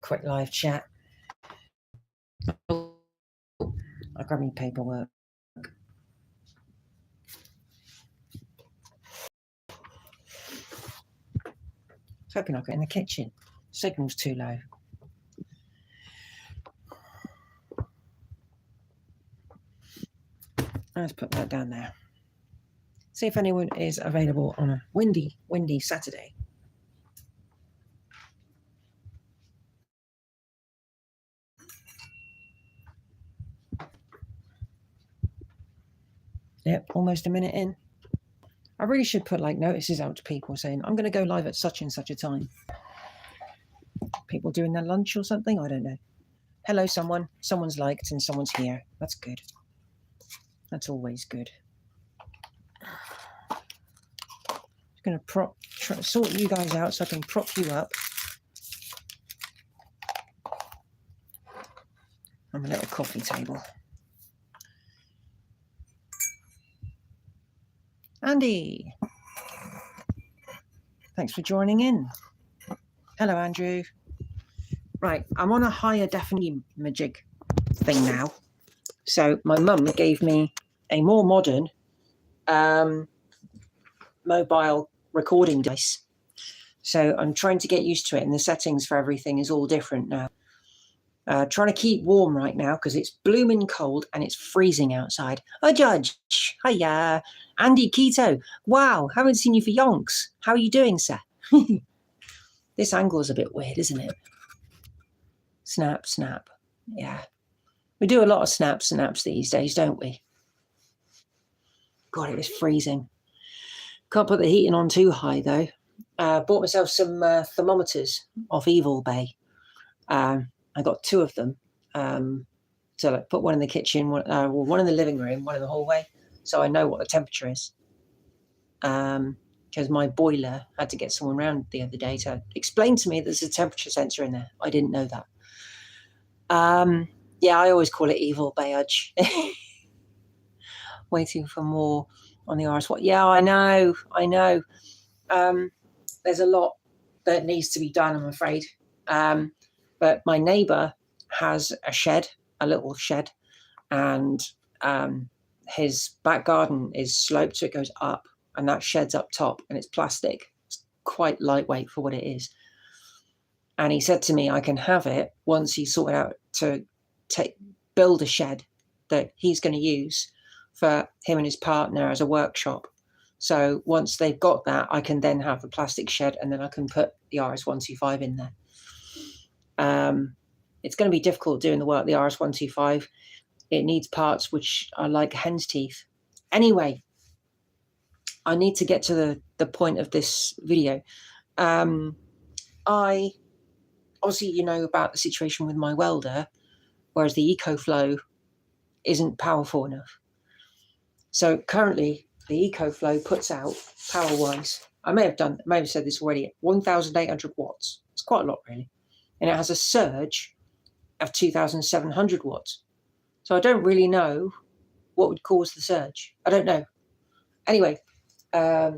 Quick live chat. I'll grab me paperwork. Hoping I'll get in the kitchen. Signal's too low. Let's put that down there. See if anyone is available on a windy Saturday. Yep, almost a minute in. I really should put like notices out to people saying, I'm going to go live at such and such a time. People doing their lunch or something? I don't know. Hello, someone. Someone's liked and someone's here. That's good. That's always good. Just going to sort you guys out so I can prop you up. On a little coffee table. Andy. Thanks for joining in. Hello, Andrew. Right, I'm on a higher definition majig thing now. So my mum gave me a more modern mobile recording device. So I'm trying to get used to it, and the settings for everything is all different now. Trying to keep warm right now because it's blooming cold and it's freezing outside. Oh, Judge. Hiya. Andy Keto. Wow, haven't seen you for yonks. How are you doing, sir? This angle is a bit weird, isn't it? Snap, snap. Yeah. We do a lot of snaps these days, don't we? God, it was freezing. Can't put the heating on too high, though. Bought myself some thermometers off Evil Bay. I got 2 of them. So I put one in the kitchen, one in the living room, one in the hallway, so I know what the temperature is. Because my boiler had to get someone around the other day to explain to me there's a temperature sensor in there. I didn't know that. Yeah, I always call it Evil Bayage. Waiting for more on the RS. What? Yeah, I know. There's a lot that needs to be done, I'm afraid. But my neighbour has a little shed, and his back garden is sloped, so it goes up, and that shed's up top, and it's plastic. It's quite lightweight for what it is. And he said to me, I can have it once he's sorted out to build a shed that he's going to use for him and his partner as a workshop. So once they've got that, I can then have the plastic shed, and then I can put the RS125 in there. It's going to be difficult doing the work, the RS125. It needs parts which are like hen's teeth. Anyway, I need to get to the point of this video. Obviously, you know about the situation with my welder, whereas the EcoFlow isn't powerful enough. So currently, the EcoFlow puts out, power-wise, I may have said this already, 1,800 watts. It's quite a lot, really. And it has a surge of 2,700 watts. So I don't really know what would cause the surge. I don't know. Anyway, I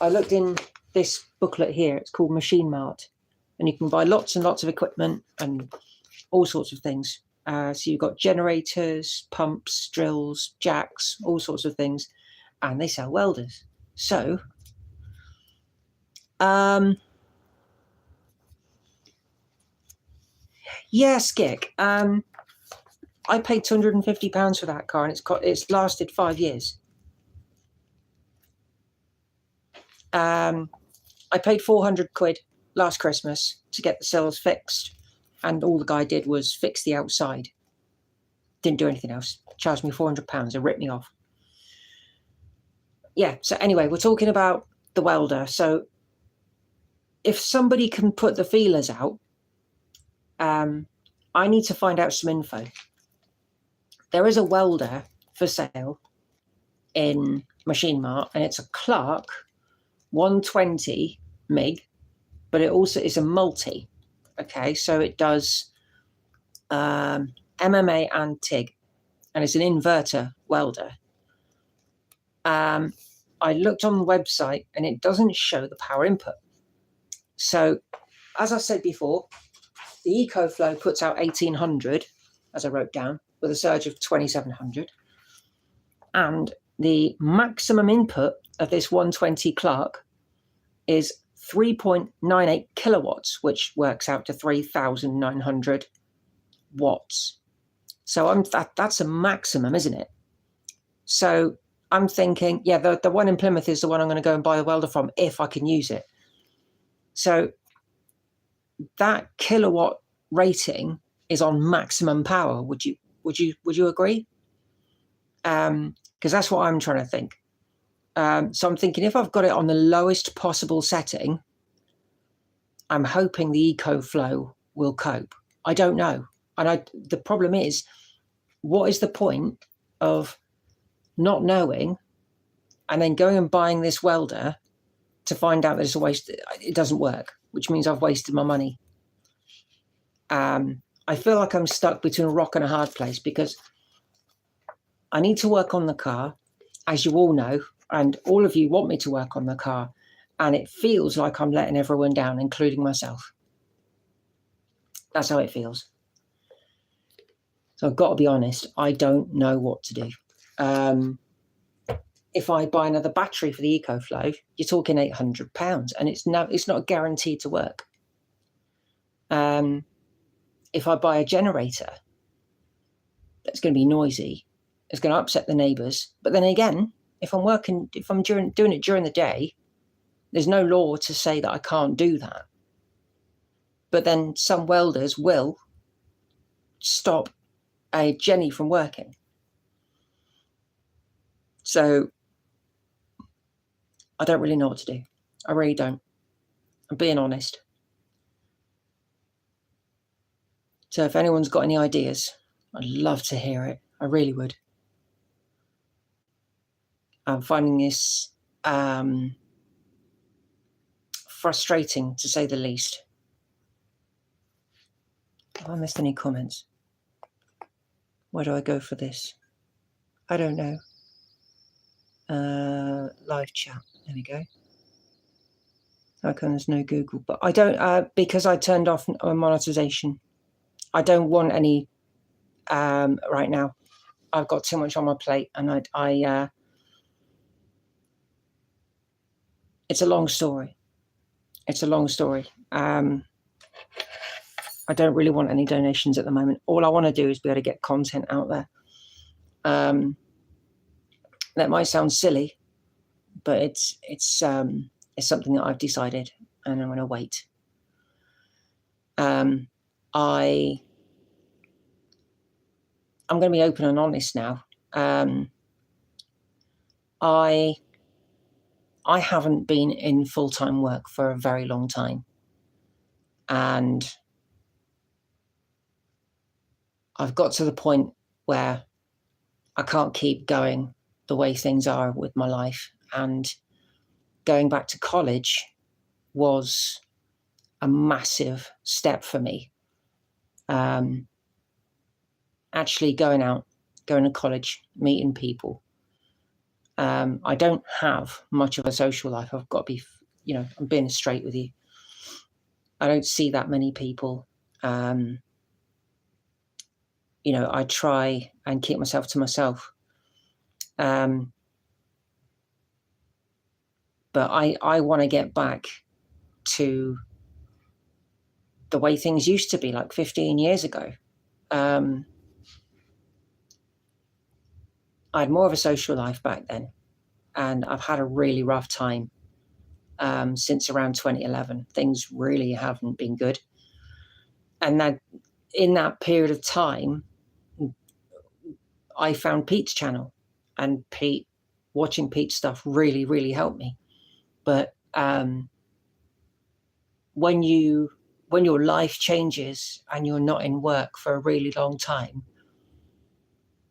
looked in this booklet here. It's called Machine Mart. And you can buy lots and lots of equipment and all sorts of things. So you've got generators, pumps, drills, jacks, all sorts of things. And they sell welders. So, yeah, Skick. I paid £250 for that car, and it's lasted 5 years. I paid 400 quid last Christmas to get the cells fixed, and all the guy did was fix the outside. Didn't do anything else. Charged me £400 and ripped me off. Yeah, so anyway, we're talking about the welder. So if somebody can put the feelers out, I need to find out some info. There is a welder for sale in Machine Mart, and it's a Clark 120 MIG, but it also is a multi. Okay, so it does MMA and TIG, and it's an inverter welder. I looked on the website, and it doesn't show the power input. So as I said before, the EcoFlow puts out 1800, as I wrote down, with a surge of 2700. And the maximum input of this 120 Clark is 3.98 kilowatts, which works out to 3,900 watts. So that's a maximum, isn't it? So I'm thinking, yeah, the one in Plymouth is the one I'm going to go and buy the welder from if I can use it. So that kilowatt rating is on maximum power. Would you agree? Because that's what I'm trying to think. So I'm thinking if I've got it on the lowest possible setting, I'm hoping the EcoFlow will cope. I don't know. And the problem is, what is the point of not knowing and then going and buying this welder to find out that it's a waste? It doesn't work, which means I've wasted my money. I feel like I'm stuck between a rock and a hard place because I need to work on the car, as you all know, and all of you want me to work on the car, and it feels like I'm letting everyone down, including myself. That's how it feels. So I've got to be honest, I don't know what to do. If I buy another battery for the EcoFlow, you're talking £800, and it's not guaranteed to work. If I buy a generator, that's going to be noisy. It's going to upset the neighbours. But then again, if I'm doing it during the day, there's no law to say that I can't do that. But then some welders will stop a Jenny from working. So I don't really know what to do. I really don't. I'm being honest. So if anyone's got any ideas, I'd love to hear it. I really would. I'm finding this frustrating, to say the least. Have I missed any comments? Where do I go for this? I don't know. Live chat. There we go. How come there's no Google? But I don't, because I turned off monetization. I don't want any right now. I've got too much on my plate, and it's a long story. It's a long story. I don't really want any donations at the moment. All I want to do is be able to get content out there. That might sound silly, but it's something that I've decided, and I'm going to wait. I'm going to be open and honest now. I haven't been in full-time work for a very long time, and I've got to the point where I can't keep going the way things are with my life, and going back to college was a massive step for me. Actually going to college, meeting people. I don't have much of a social life. I've got to be, I'm being straight with you. I don't see that many people. I try and keep myself to myself. But I want to get back to the way things used to be, like 15 years ago. I had more of a social life back then, and I've had a really rough time since around 2011. Things really haven't been good. And that in that period of time, I found Pete's channel, and watching Pete's stuff really, really helped me. But when your life changes and you're not in work for a really long time,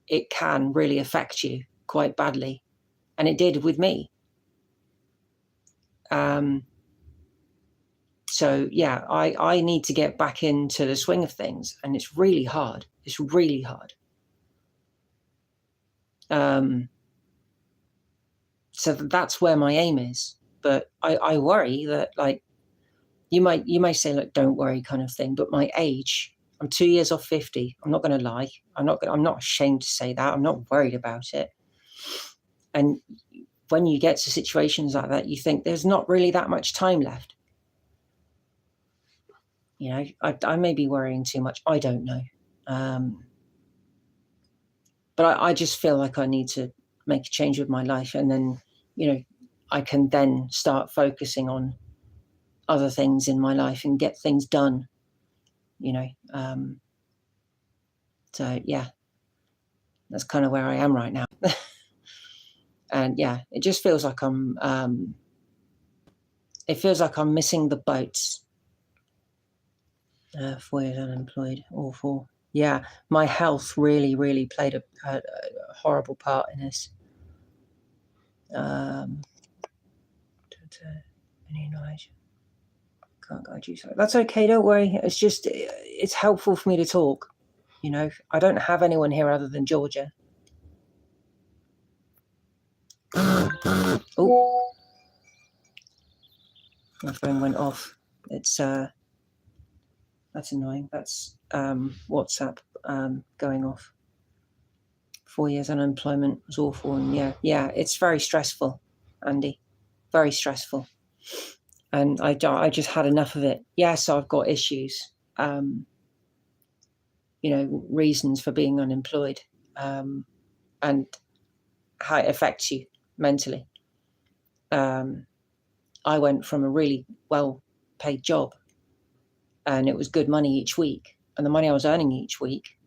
it can really affect you quite badly. And it did with me. So yeah, I need to get back into the swing of things, and it's really hard. It's really hard. So that's where my aim is. But I worry that, like, you may say, look, don't worry, kind of thing. But my age, I'm 2 years off 50. I'm not going to lie. I'm not ashamed to say that. I'm not worried about it. And when you get to situations like that, you think there's not really that much time left. You know, I may be worrying too much. I don't know. But I just feel like I need to make a change with my life. And then, you know, I can then start focusing on other things in my life and get things done, you know. So, yeah, that's kind of where I am right now. And yeah, it just feels like it feels like I'm missing the boats. 4 years unemployed, awful. Yeah, my health really, really played a horrible part in this. Any knowledge? Can't guide you. So that's okay. Don't worry. It's just, it's helpful for me to talk. You know, I don't have anyone here other than Georgia. Oh, my phone went off. It's that's annoying. That's WhatsApp going off. 4 years unemployment was awful, and yeah, it's very stressful, Andy. Very stressful. And I just had enough of it. Yes, I've got issues, you know, reasons for being unemployed, and how it affects you mentally. I went from a really well-paid job, and it was good money each week. And the money I was earning each week,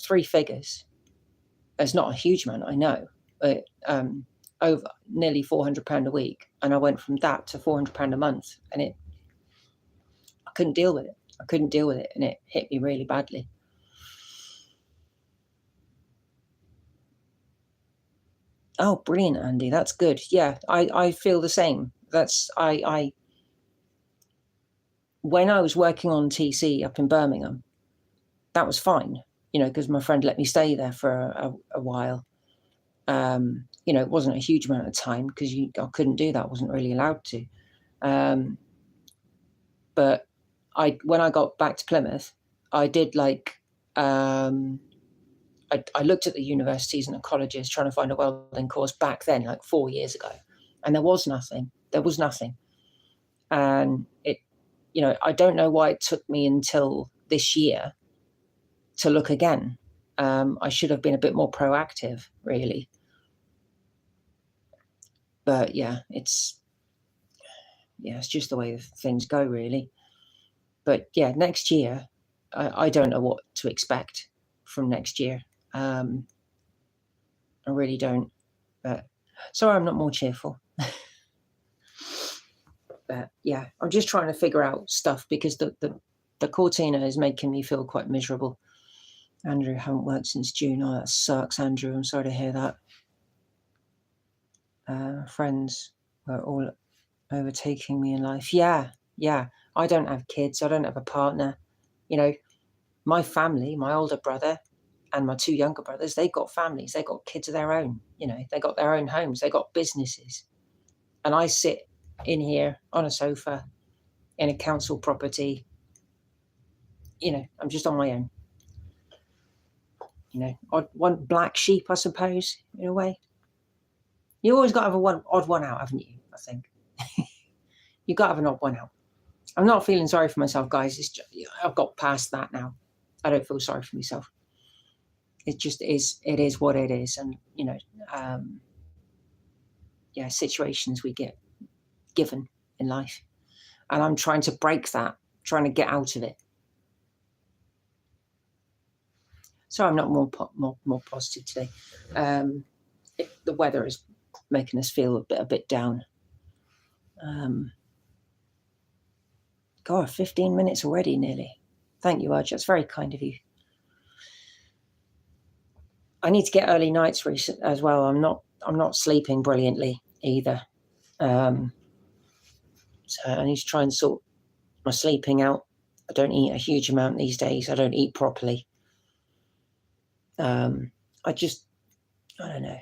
3 figures. It's not a huge amount, I know, but over nearly £400 a week. And I went from that to £400 a month, and I couldn't deal with it. I couldn't deal with it, and it hit me really badly. Oh, brilliant, Andy. That's good. Yeah, I feel the same. When I was working on TC up in Birmingham, that was fine, you know, because my friend let me stay there for a while. You know, it wasn't a huge amount of time because I couldn't do that. I wasn't really allowed to. But when I got back to Plymouth, I did like, I looked at the universities and the colleges trying to find a welding course back then, like 4 years ago, and there was nothing. There was nothing. And it, you know, I don't know why it took me until this year to look again. I should have been a bit more proactive, really. But yeah, it's just the way things go, really. But yeah, next year, I don't know what to expect from next year. I really don't. But sorry, I'm not more cheerful. But yeah, I'm just trying to figure out stuff because the Cortina is making me feel quite miserable. Andrew, haven't worked since June. Oh, that sucks, Andrew. I'm sorry to hear that. Friends were all overtaking me in life. Yeah. I don't have kids. I don't have a partner. You know, my family, my older brother and my 2 younger brothers, they got families. They got kids of their own. You know, they got their own homes. They got businesses. And I sit in here on a sofa in a council property. You know, I'm just on my own. You know, one black sheep, I suppose, in a way. You always got to have a odd one out, haven't you? I think you got to have an odd one out. I'm not feeling sorry for myself, guys. It's just, I've got past that now. I don't feel sorry for myself. It just is. It is what it is, and you know, yeah, situations we get given in life, and I'm trying to break that, trying to get out of it. So I'm not more positive today. The weather is making us feel a bit down. God, 15 minutes already, nearly. Thank you, Arj. That's very kind of you. I need to get early nights as well. I'm not sleeping brilliantly either. So I need to try and sort my sleeping out. I don't eat a huge amount these days. I don't eat properly. I don't know.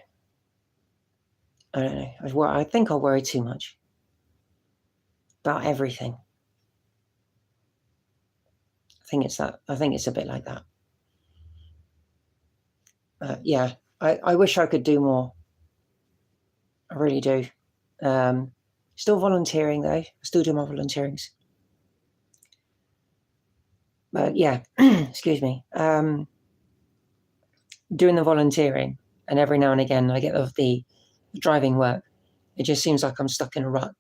I think I worry too much about everything. think it's that. I think it's a bit like that. Yeah, I wish I could do more. I really do. Still volunteering though. I still do my volunteerings. But yeah, excuse me. Doing the volunteering, and every now and again I get the driving work. It just seems like I'm stuck in a rut.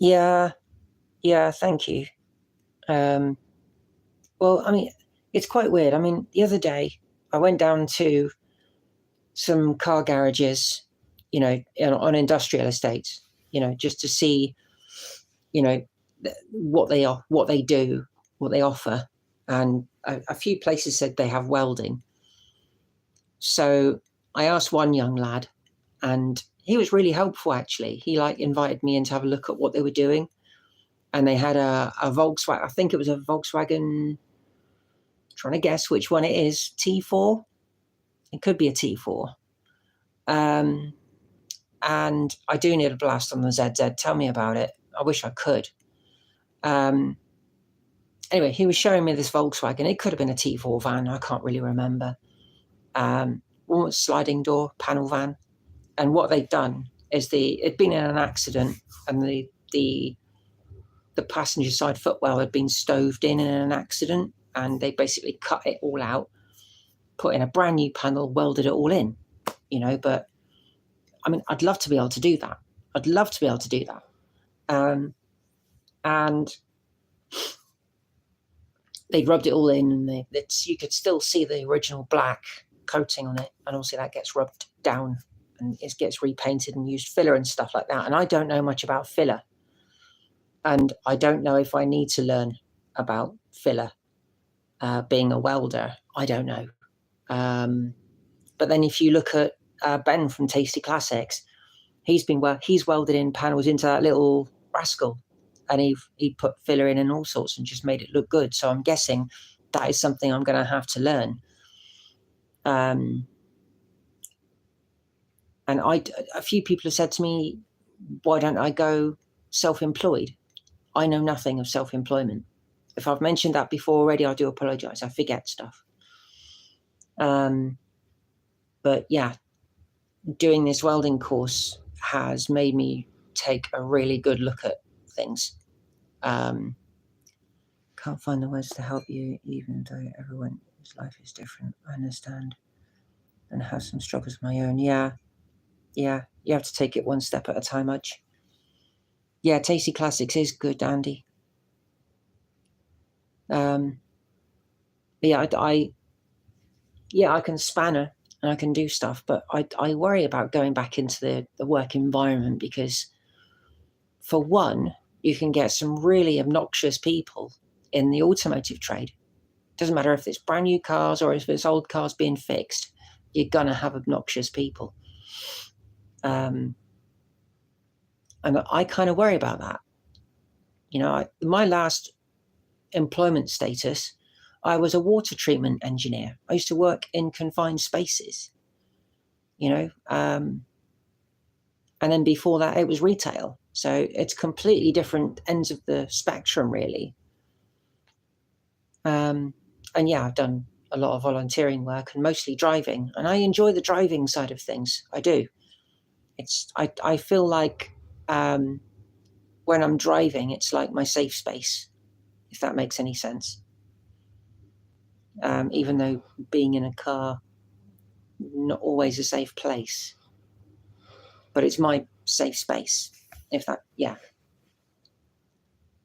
Yeah, thank you. Well, I mean, it's quite weird. I mean, the other day I went down to some car garages, on industrial estates, just to see, what they are, what they do, what they offer. And a few places said they have welding. So I asked one young lad, and he was really helpful, actually. He invited me in to have a look at what they were doing. And they had a Volkswagen, I think it was a Volkswagen, trying to guess which one it is, T4. It could be a T4. And I do need a blast on the ZZ. Tell me about it. I wish I could. Anyway, he was showing me this Volkswagen. It could have been a T4 van. I can't really remember. One was sliding door, panel van. And what they'd done is it'd been in an accident, and the passenger side footwell had been stoved in an accident, and they basically cut it all out, put in a brand new panel, welded it all in, but I mean, I'd love to be able to do that. And they rubbed it all in, and you could still see the original black coating on it, and obviously that gets rubbed down and it gets repainted and used filler and stuff like that. And I don't know much about filler, and I don't know if I need to learn about filler. Being a welder, I don't know. But then if you look at Ben from Tasty Classics, he's welded in panels into that little rascal, and he put filler in and all sorts and just made it look good. So I'm guessing that is something I'm going to have to learn. And a few people have said to me, why don't I go self-employed? I know nothing of self-employment. If I've mentioned that before already, I do apologize. I forget stuff. But yeah, doing this welding course has made me take a really good look at things. Can't find the words to help you, even though everyone's life is different. I understand and have some struggles of my own. Yeah, you have to take it one step at a time, Udge. Yeah, Tasty Classics is good, Andy. Yeah, I can spanner and I can do stuff, but I worry about going back into the work environment, because for one, you can get some really obnoxious people in the automotive trade. Doesn't matter if it's brand new cars or if it's old cars being fixed, you're gonna have obnoxious people. And I kind of worry about that. My last employment status, I was a water treatment engineer. I used to work in confined spaces, and then before that it was retail. So it's completely different ends of the spectrum, really. And yeah, I've done a lot of volunteering work and mostly driving, and I enjoy the driving side of things. I do. I feel like when I'm driving, it's like my safe space, if that makes any sense. Even though being in a car, not always a safe place, but it's my safe space, if that, yeah.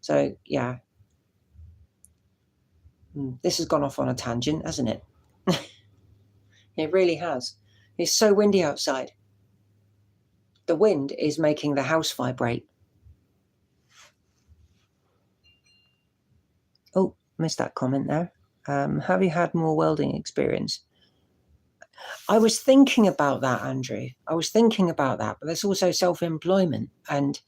So, yeah. This has gone off on a tangent, hasn't it? It really has. It's so windy outside. The wind is making the house vibrate. Oh, missed that comment there. Have you had more welding experience? I was thinking about that, Andrew. I was thinking about that, but there's also self-employment, and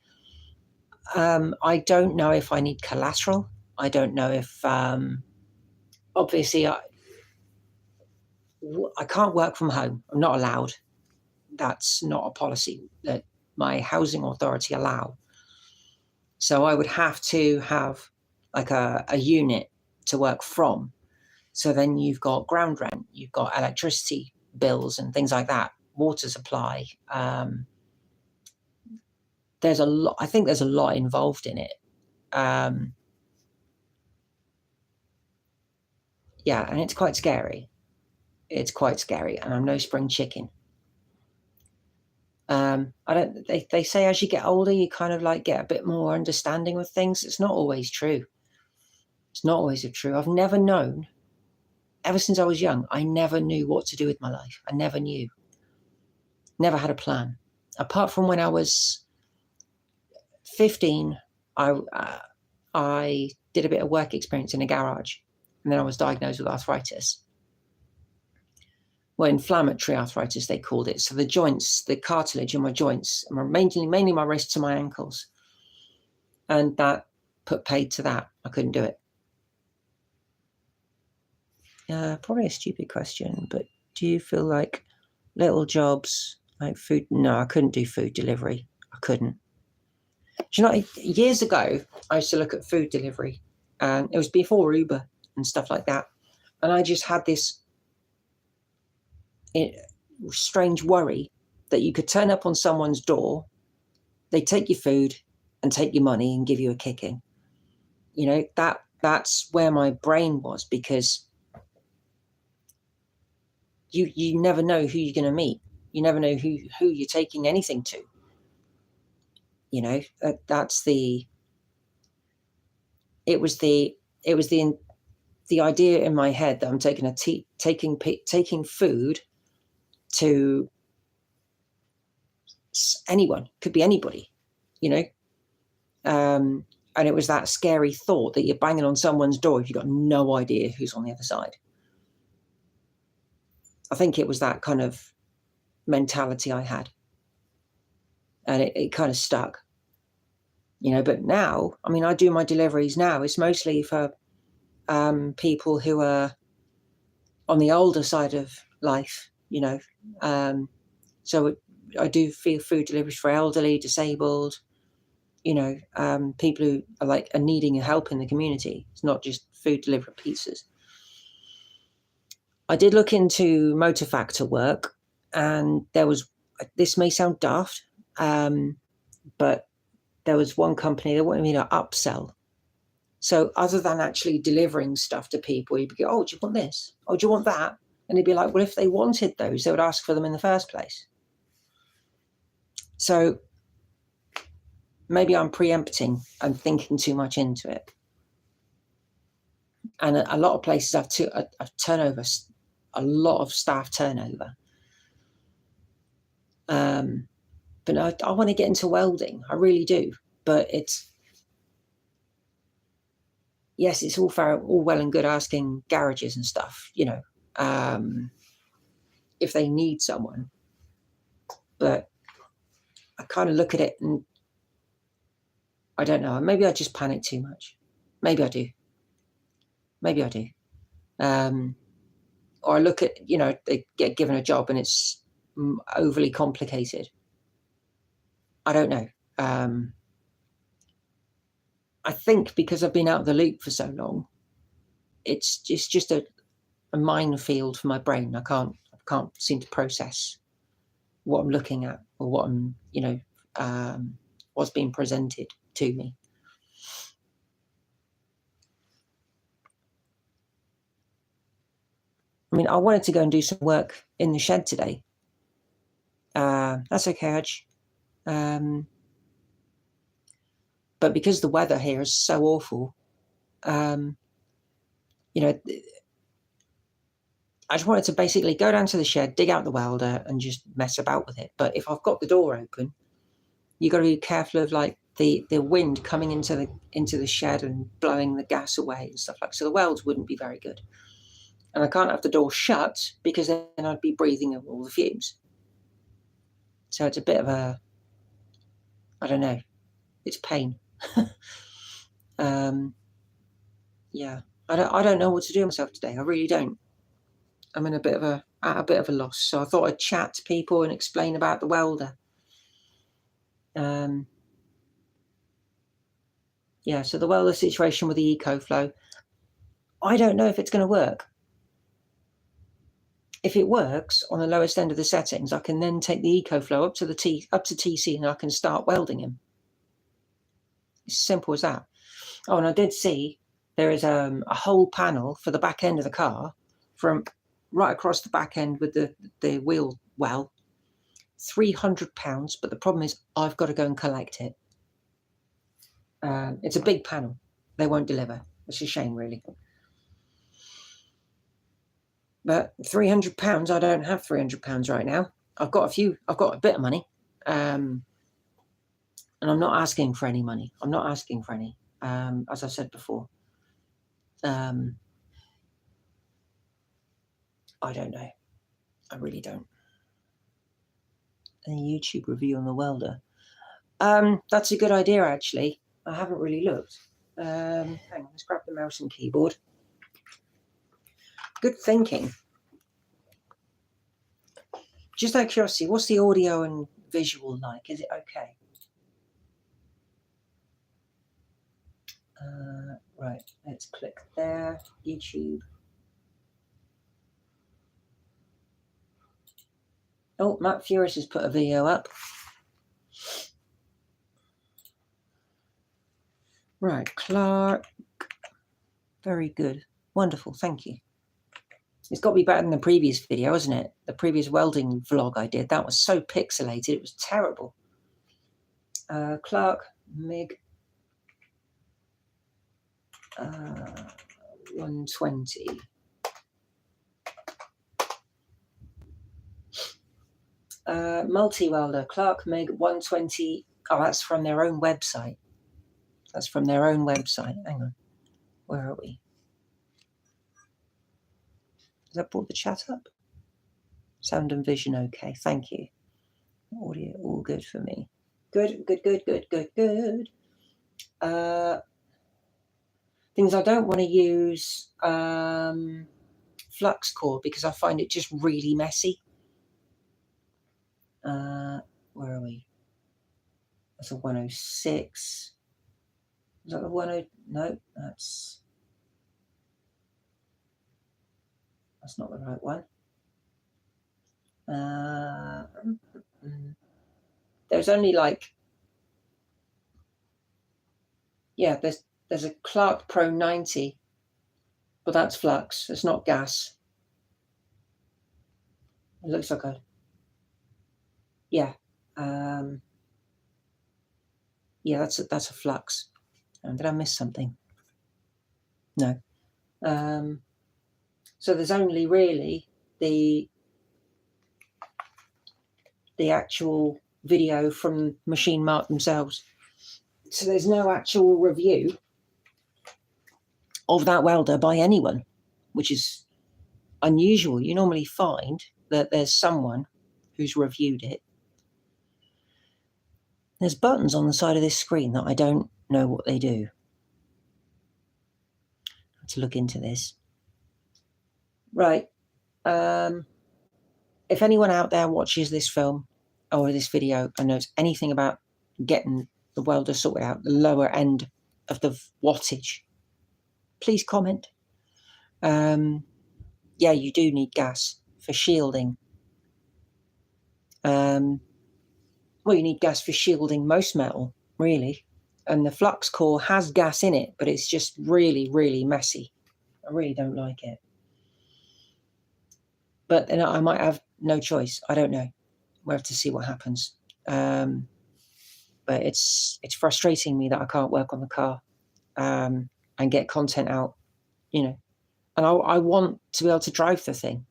I don't know if I need collateral. I don't know if, obviously, I can't work from home. I'm not allowed. That's not a policy that my housing authority allow. So I would have to have like a unit to work from. So then you've got ground rent, you've got electricity bills and things like that, water supply. There's a lot. I think there's a lot involved in it. Yeah, and it's quite scary. It's quite scary, and I'm no spring chicken. I don't. They say as you get older, you kind of like get a bit more understanding with things. It's not always true. It's not always true. I've never known. Ever since I was young, I never knew what to do with my life. I never knew. Never had a plan. Apart from when I was 15, I did a bit of work experience in a garage, and then I was diagnosed with arthritis. Well, inflammatory arthritis, they called it. So the joints, the cartilage in my joints, mainly my wrists and my ankles. And that put paid to that. I couldn't do it. Probably a stupid question, but do you feel like little jobs like food? No, I couldn't do food delivery. I couldn't. Do you know, years ago, I used to look at food delivery, and it was before Uber and stuff like that. And I just had this strange worry that you could turn up on someone's door, they take your food and take your money and give you a kicking. You know, that's where my brain was, because you never know who you're going to meet. You never know who you're taking anything to. You know, it was the idea in my head that I'm taking food to anyone, could be anybody, you know. And it was that scary thought that you're banging on someone's door if you've got no idea who's on the other side. I think it was that kind of mentality I had, and it kind of stuck, you know. But now, I mean, I do my deliveries now. It's mostly for people who are on the older side of life, you know. So I do food deliveries for elderly, disabled, you know, people who are needing help in the community. It's not just food delivery pizzas. I did look into motor factor work, and this may sound daft, but there was one company that wanted me to upsell. So other than actually delivering stuff to people, you'd go, oh, do you want this? Oh, do you want that? And they'd be like, well, if they wanted those, they would ask for them in the first place. So maybe I'm preempting and thinking too much into it. And a lot of places have turnover, a lot of staff turnover. But I want to get into welding. I really do. But it's all well and good asking garages and stuff, you know, if they need someone. But I kind of look at it and I don't know. Maybe I just panic too much. Maybe I do. Or I look at, you know, they get given a job and it's overly complicated. I don't know. I think because I've been out of the loop for so long, it's just a minefield for my brain. I can't seem to process what I'm looking at or what I'm, you know, what's being presented to me. I mean, I wanted to go and do some work in the shed today. That's okay, Hutch. But because the weather here is so awful, you know, I just wanted to basically go down to the shed, dig out the welder and just mess about with it. But if I've got the door open, you've got to be careful of like the wind coming into the shed and blowing the gas away and stuff like that. So the welds wouldn't be very good. And I can't have the door shut because then I'd be breathing all the fumes. So it's a bit of a, I don't know, it's pain. Yeah, I don't know what to do myself today. I really don't. I'm in a bit of a loss. So I thought I'd chat to people and explain about the welder. Yeah, so the welder situation with the EcoFlow, I don't know if it's going to work. If it works on the lowest end of the settings, I can then take the EcoFlow up to TC and I can start welding him. It's as simple as that. Oh, and I did see there is a whole panel for the back end of the car from right across the back end with the wheel well, £300, but the problem is I've got to go and collect it. It's a big panel. They won't deliver. It's a shame, really. But £300, I don't have £300 right now. I've got a bit of money. And I'm not asking for any money. I'm not asking for any, as I said before. I don't know. I really don't. A YouTube review on the welder. That's a good idea, actually. I haven't really looked. Hang on, let's grab the mouse and keyboard. Good thinking. Just out of curiosity, what's the audio and visual like? Is it okay? Right, let's click there. YouTube. Oh, Matt Furious has put a video up. Right, Clark. Very good. Wonderful, thank you. It's got to be better than the previous video, isn't it? The previous welding vlog I did. That was so pixelated. It was terrible. Clark, MIG. 120. Multi-welder, Clark MIG 120. Oh, that's from their own website. That's from their own website. Hang on. Where are we? Has that brought the chat up? Sound and vision okay. Thank you. Audio all good for me. Good. Things I don't want to use flux core because I find it just really messy. Where are we? That's a 106. Is that the 10? No, that's not the right one. There's only like, yeah, there's a Clark Pro 90, but that's flux. It's not gas. It looks like a, yeah, yeah, that's a flux. Did I miss something? No. So there's only really the actual video from Machine Mark themselves. So there's no actual review of that welder by anyone, which is unusual. You normally find that there's someone who's reviewed it. There's buttons on the side of this screen that I don't know what they do. I have to look into this. Right. If anyone out there watches this film or this video and knows anything about getting the welder sorted out, the lower end of the wattage, please comment. Yeah, you do need gas for shielding. Well, you need gas for shielding most metal, really. And the flux core has gas in it, but it's just really, really messy. I really don't like it. But then I might have no choice. I don't know. We'll have to see what happens. But it's frustrating me that I can't work on the car and get content out, you know. And I want to be able to drive the thing.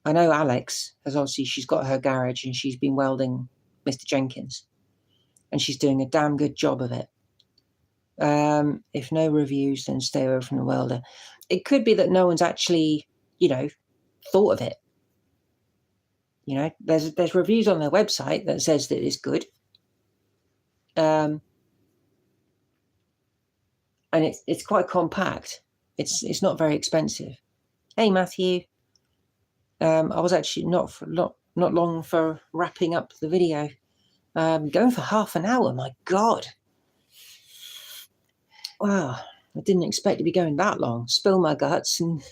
I know Alex has obviously, she's got her garage and she's been welding Mr. Jenkins. And she's doing a damn good job of it. If no reviews, then stay away from the welder. It could be that no one's actually, you know, thought of it. You know, there's reviews on their website that says that it's good. And it's quite compact. It's not very expensive. Hey, Matthew. I was actually not long for wrapping up the video. Going for half an hour. My God. wow, I didn't expect to be going that long. Spill my guts, and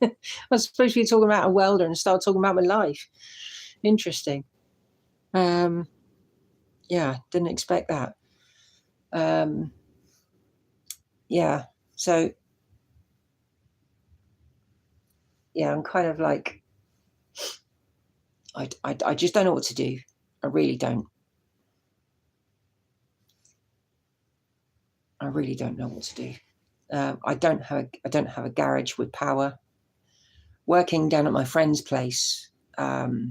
I was supposed to be talking about a welder and start talking about my life. Interesting. Yeah, didn't expect that. Yeah, so yeah, I'm kind of like, I just don't know what to do. I really don't. I really don't know what to do. I don't have a garage with power. Working down at my friend's place, I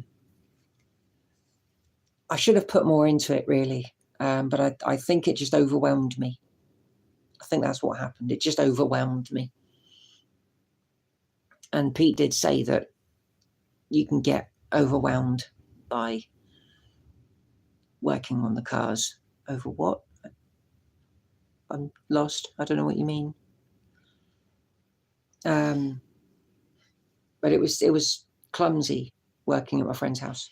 should have put more into it, really, but I think it just overwhelmed me. I think that's what happened. It just overwhelmed me. And Pete did say that you can get overwhelmed by working on the cars. Over what? I'm lost. I don't know what you mean. But it was clumsy working at my friend's house.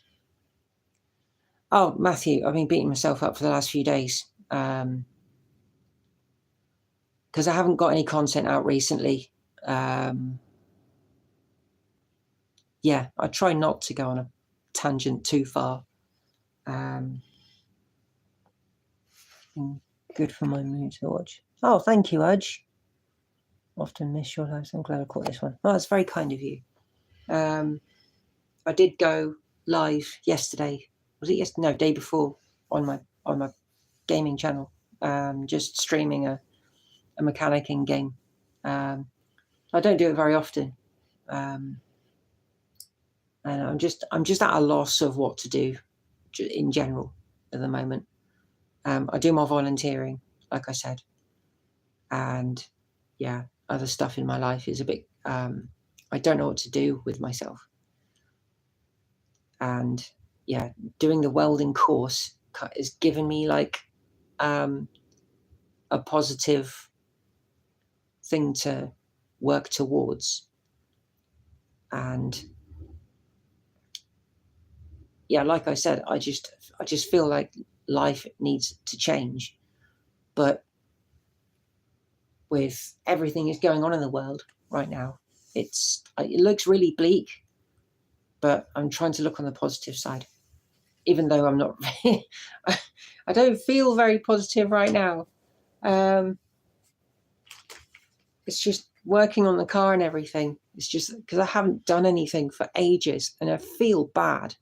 Oh, Matthew, I've been beating myself up for the last few days because I haven't got any content out recently. Yeah, I try not to go on a tangent too far. Good for my mood to watch. Oh, thank you, Udge. Often miss your lives. I'm glad I caught this one. Oh, that's very kind of you. I did go live yesterday. Was it yesterday? No, day before on my gaming channel. Just streaming a mechanicking game. I don't do it very often, and I'm just at a loss of what to do in general at the moment. I do more volunteering, like I said, and yeah, other stuff in my life is a bit. I don't know what to do with myself, and yeah, doing the welding course has given me like a positive thing to work towards, and yeah, like I said, I just feel like life needs to change, but with everything that's going on in the world right now, it looks really bleak, but I'm trying to look on the positive side, even though I'm not. I don't feel very positive right now. It's just working on the car and everything. It's just because I haven't done anything for ages, and I feel bad.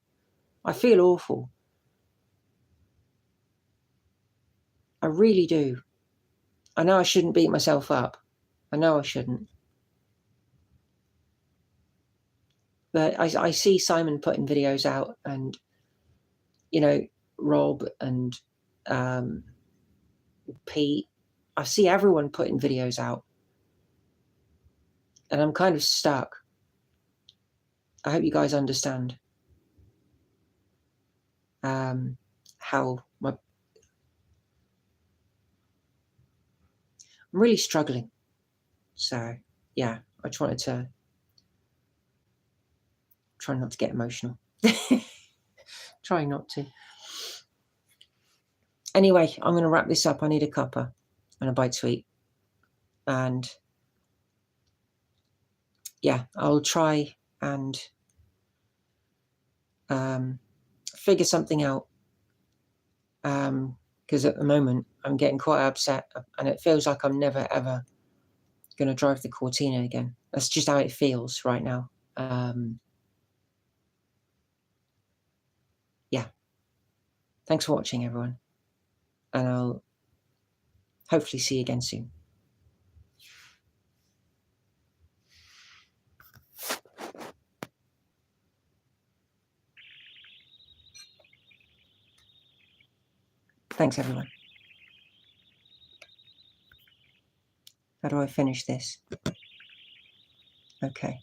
I feel awful. I really do. I know I shouldn't beat myself up. I know I shouldn't. But I see Simon putting videos out, and, you know, Rob and Pete. I see everyone putting videos out, and I'm kind of stuck. I hope you guys understand how I'm really struggling. So yeah, I just wanted to try not to get emotional. Try not to. Anyway, I'm going to wrap this up. I need a cuppa and a bite to eat. And yeah, I'll try and figure something out. Because at the moment I'm getting quite upset, and it feels like I'm never ever going to drive the Cortina again. That's just how it feels right now. Yeah. Thanks for watching, everyone. And I'll hopefully see you again soon. Thanks, everyone. How do I finish this? Okay.